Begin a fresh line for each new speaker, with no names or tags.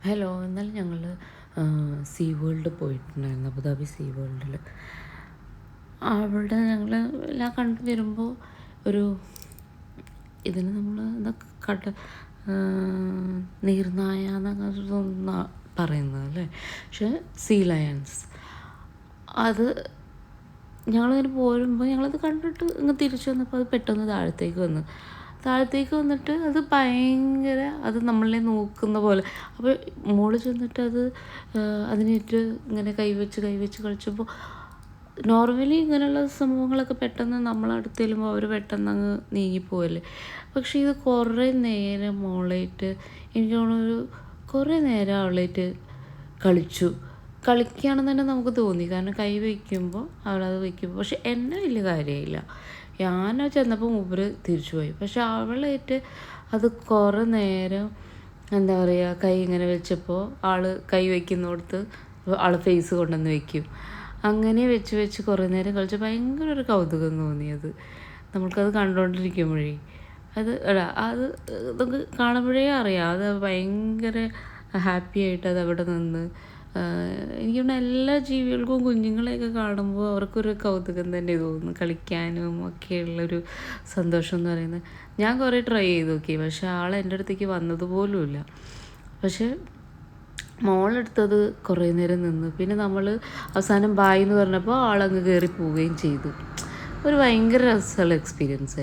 Hello, ഇന്നലെ ഞങ്ങൾ see world പോയിട്ടുണ്ടായിരുന്നു, അബുദാബി സീ വേൾഡിൽ. അവിടെ ഞങ്ങൾ എല്ലാം കണ്ടു വരുമ്പോൾ ഒരു ഇതിന് നമ്മൾ എന്താ ആ, നീർനായ എന്നൊക്കെ പറയുന്നത് അല്ലേ, പക്ഷേ സീ ലയൺസ്. അത് ഞങ്ങളിങ്ങനെ പോരുമ്പോൾ ഞങ്ങളത് കണ്ടിട്ട് ഇങ്ങ് തിരിച്ചു വന്നപ്പോൾ അത് പെട്ടെന്ന് താഴത്തേക്ക് വന്നിട്ട് അത് ഭയങ്കര അത് നമ്മളെ നോക്കുന്ന പോലെ. അപ്പോൾ മുകളിൽ ചെന്നിട്ട് അത് അതിനേറ്റ് ഇങ്ങനെ കൈവച്ച് കളിച്ചപ്പോൾ നോർമലി ഇങ്ങനെയുള്ള സംഭവങ്ങളൊക്കെ പെട്ടെന്ന് നമ്മളടുത്ത് ചെല്ലുമ്പോൾ അവർ പെട്ടെന്ന് അങ്ങ് നീങ്ങിപ്പോവല്ലേ. പക്ഷേ ഇത് കുറേ നേരം മുകളിലായിട്ട് എനിക്ക് തോന്നുന്നൊരു കുറേ നേരം അവളായിട്ട് കളിക്കുകയാണെന്ന് തന്നെ നമുക്ക് തോന്നി. കാരണം കൈ വയ്ക്കുമ്പോൾ അവളത് വയ്ക്കുമ്പോൾ, പക്ഷെ എന്നെ വലിയ കാര്യമായില്ല. ഞാൻ ചെന്നപ്പോൾ മൂപ്പര് തിരിച്ചു പോയി. പക്ഷെ അവളായിട്ട് അത് കുറേ നേരം എന്താ പറയുക, കൈ ഇങ്ങനെ വെച്ചപ്പോൾ കൈ വയ്ക്കുന്നിടത്ത് ആൾ ഫേസ് കൊണ്ടുവന്ന് വയ്ക്കും. അങ്ങനെ വെച്ച് കുറേ നേരം കളിച്ച് ഭയങ്കര ഒരു കൗതുകം തോന്നിയത് നമ്മൾക്കത് കണ്ടുകൊണ്ടിരിക്കുമ്പോഴേ. അത് നമുക്ക് കാണുമ്പോഴേ അറിയാം അത് ഭയങ്കര ഹാപ്പി ആയിട്ട് അത് അവിടെ നിന്ന്. എനിക്ക് തോന്നുന്നു എല്ലാ ജീവികൾക്കും കുഞ്ഞുങ്ങളെയൊക്കെ കാണുമ്പോൾ അവർക്കൊരു കൗതുകം തന്നെ തോന്നും, കളിക്കാനും ഒക്കെയുള്ളൊരു സന്തോഷം എന്ന് പറയുന്നത്. ഞാൻ കുറേ ട്രൈ ചെയ്ത് നോക്കി, പക്ഷേ എൻ്റെ അടുത്തേക്ക് വന്നതുപോലുമില്ല. പക്ഷേ മോളെടുത്തത് കുറേ നേരം നിന്ന്. പിന്നെ നമ്മൾ അവസാനം ബായ് എന്ന് പറഞ്ഞപ്പോൾ ആളങ്ങ് കയറി പോവുകയും ചെയ്തു. ഒരു ഭയങ്കര രസമുള്ള എക്സ്പീരിയൻസ് ആയിരുന്നു.